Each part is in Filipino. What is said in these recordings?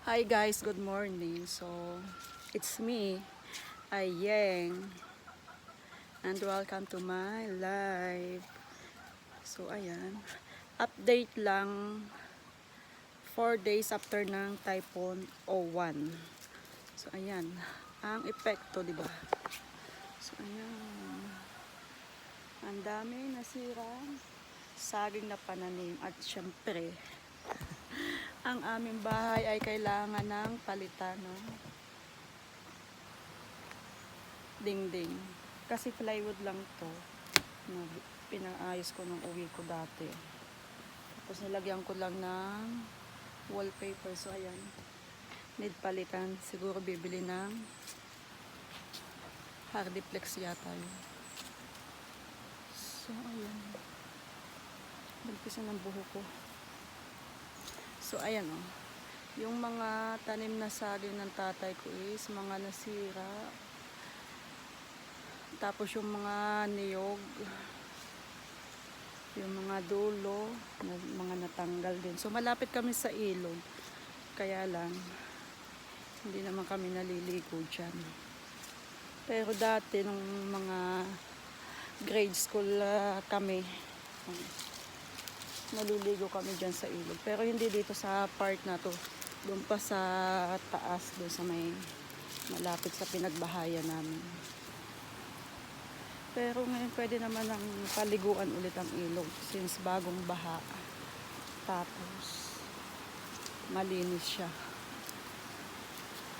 Hi guys, good morning. So, it's me, Ayeng, and welcome to my live. So, ayan, update lang 4 days after ng Typhoon O1. So, ayan, ang epekto, di ba? So, ayan, ang dami nasira, saging na pananim at syempre, ang aming bahay ay kailangan ng palitan ng dingding. Kasi plywood lang to na pinaayos ko nung uwi ko dati. Tapos nilagyan ko lang ng wallpaper. So ayan, need palitan. Siguro bibili ng Hardiplex yata yun. So ayan, nagpisa ng buho ko. So ayan o, yung mga tanim na saging ng tatay ko is mga nasira. Tapos yung mga niyog, yung mga dulo, mga natanggal din. So malapit kami sa ilog, kaya lang hindi naman kami naliligo dyan. Pero dati nung mga grade school kami, naliligo kami dyan sa ilog. Pero hindi dito sa part na to, doon pa sa taas, doon sa may malapit sa pinagbahayan namin. Pero ngayon pwede naman ang paliguan ulit ang ilog since bagong baha. Tapos malinis siya.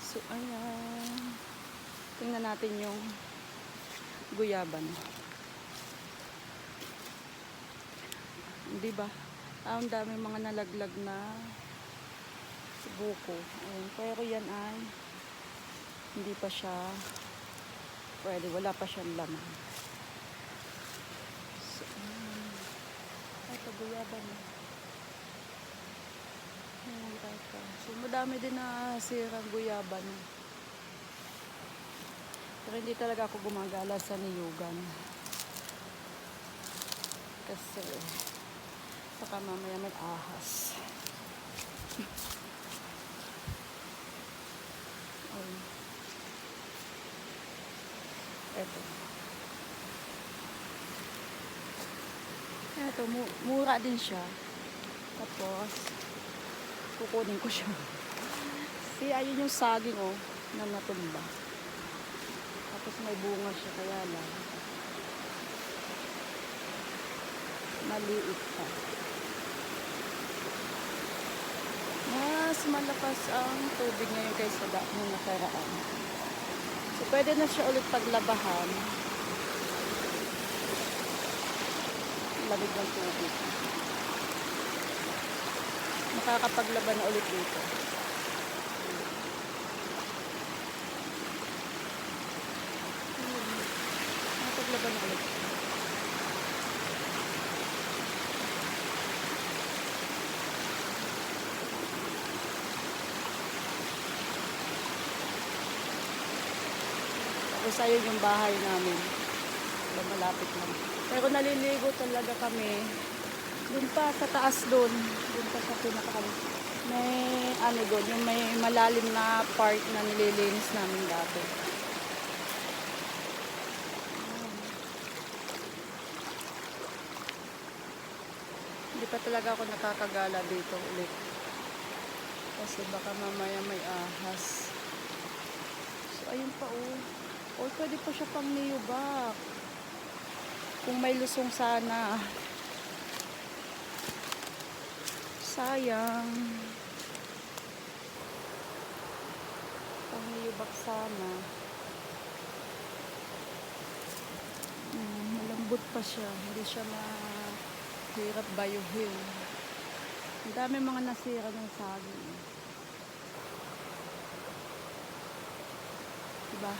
So ayan. Tingnan natin yung guyaban. Di ba? Ang dami mga nalaglag na buko. Ayan. Pero yan ay hindi pa siya pwede. Wala pa siyang laman. Ito, guyaban na. So, madami din na sirang guyaban. Pero hindi talaga ako gumagala sa niyugan. Kasi, saka mamaya may ahas. Ito. Ito, mura din siya. Tapos, kukunin ko siya. See, ayun yung saging oh, na natumba. Tapos may bunga siya, kaya lang maliit pa. Mas malakas ang tubig ngayon kaysa nung nakaraan. So, pwede na siya ulit paglabahan. Lamig ng tubig. Makakapaglaban na ulit dito. Makakapaglaban na ulit. Tapos ayun yung bahay namin. Malapit lang. Pero naliligo talaga kami. Doon pa sa taas doon. Doon pa sa pinakakali. May ano doon, yung may malalim na part na nililinis namin dati. Hindi pa talaga ako nakakagala dito ulit. Kasi baka mamaya may ahas. So ayun pa oh. O pwede pa siya pang niyubak. Kung may lusong sana. Sayang. Pang niyubak sana. Malambot pa siya. Hindi siya mahirap bayuhin. Ang dami mga nasira ng saging. Diba?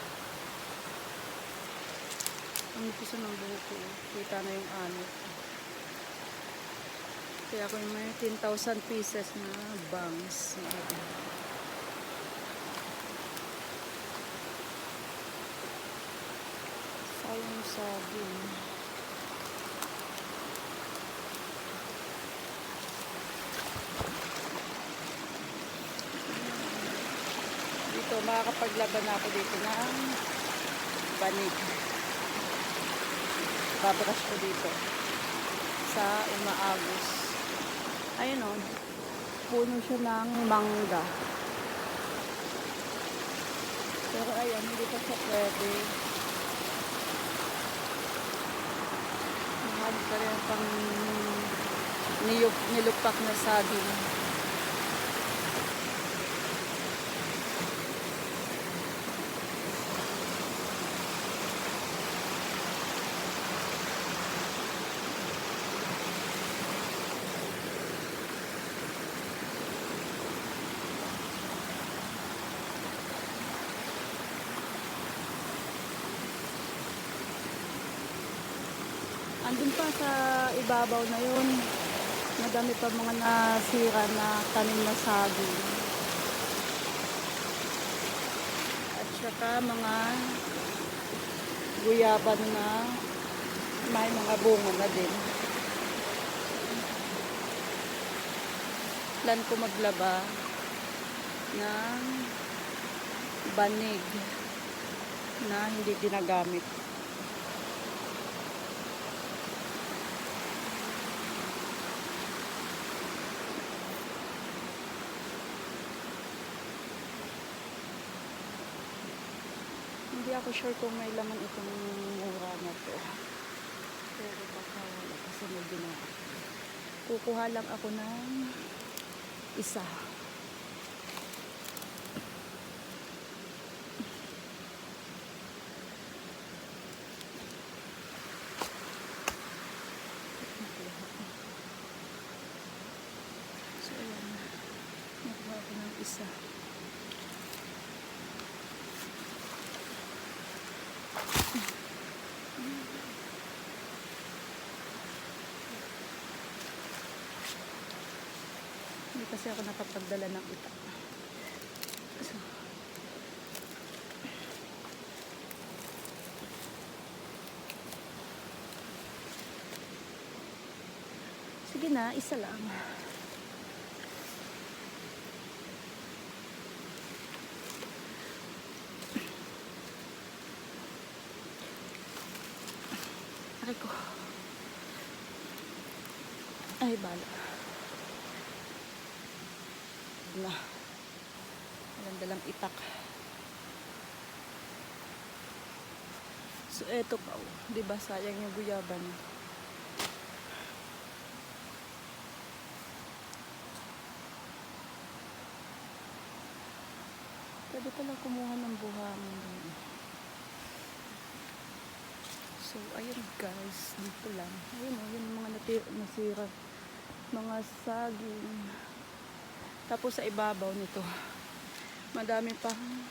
Ang piso ng buhok ko. Kita na yung anot. Kaya ako yung may 10,000 pieces na bangs. Sayang saging. So makakapaglaban na ako dito ng banig. Babrush ko dito sa umaagos. Ayun o, puno siya ng mangga. Pero ayan, hindi pa siya pwede. Mahal pa rin pang nilupak na saging. Andun pa sa ibabaw na yun, madami pa mga nasira na tanim na saging. At saka mga guyaban na may mga bunga na din. Plan ko maglaba ng banig na hindi ginagamit. Hindi ako sure kung may laman itong mura na to. Pero baka wala kasi may ginawa. Kukuha lang ako ng isa. So ayan. Nakuha ko ng isa. Hindi kasi ako nakapagdala ng itak. So, sige na, isa lang. Aray ko. Ay, bala. Na. Walang dalang itak. So, eto pa. Oh. Diba, sayang yung guyaban. Pwede pala kumuha ng buhangin doon. So, ayun guys. Dito lang. Ayun o, yun yung mga nasira. Mga saging. Tapos sa ibabaw nito, madami pang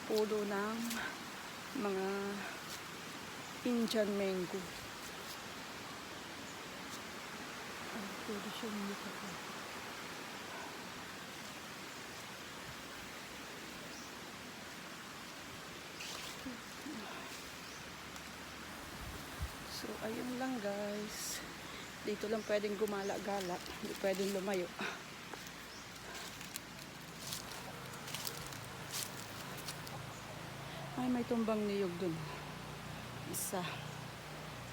puno ng mga Indian mango. Ay, pwede siya nito pa. So, ayun lang guys. Dito lang pwedeng gumala-gala. Hindi pwedeng lumayo. Ay, may tumbang niyog dun. Isa.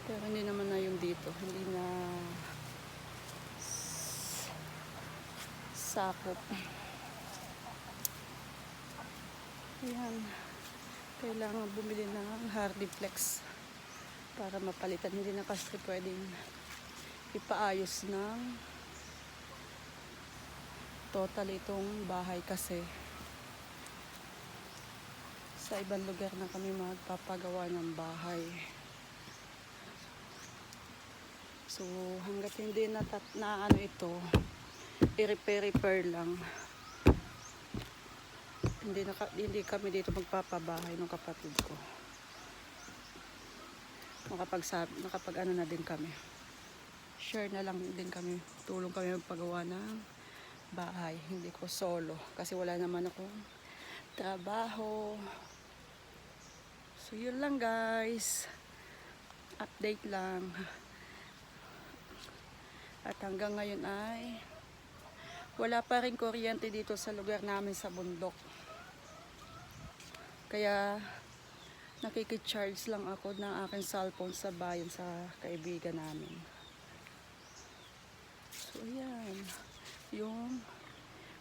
Pero hindi naman na yung dito. Hindi na sakop. Ayan. Kailangan bumili ng Hardiplex para mapalitan. Hindi na kasi pwedeng ipaayos ng total itong bahay kasi sa ibang lugar na kami magpapagawa ng bahay. So hanggat hindi na ano ito, i-repair lang. Hindi kami dito magpapabahay ng kapatid ko. Nakapag ano na din kami. Share na lang din kami. Tulong kami magpagawa ng bahay. Hindi ko solo kasi wala naman akong trabaho. So yun lang guys, update lang. At hanggang ngayon ay wala pa rin kuryente dito sa lugar namin sa bundok. Kaya nakikicharge lang ako ng aking cellphone sa bayan sa kaibigan namin. So ayan, yung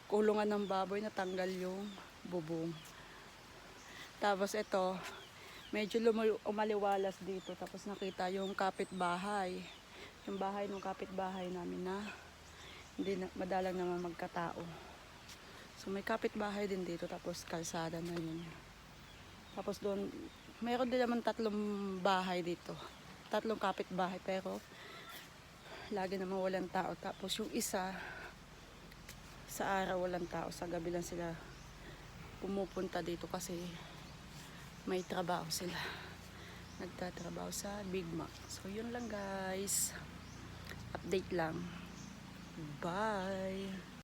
kulungan ng baboy natanggal yung bubong. Tapos ito, medyo umaliwalas dito. Tapos nakita yung kapitbahay. Yung bahay ng kapitbahay namin na hindi na, madalang naman magkatao. So may kapitbahay din dito. Tapos kalsada na yun. Tapos doon, mayroon din naman 3 bahay dito. 3 kapitbahay pero lagi naman walang tao. Tapos yung isa, sa araw walang tao. Sa gabi lang sila pumupunta dito kasi may trabaho sila. Nagtatrabaho sa Big Mac. So yun lang guys. Update lang. Bye!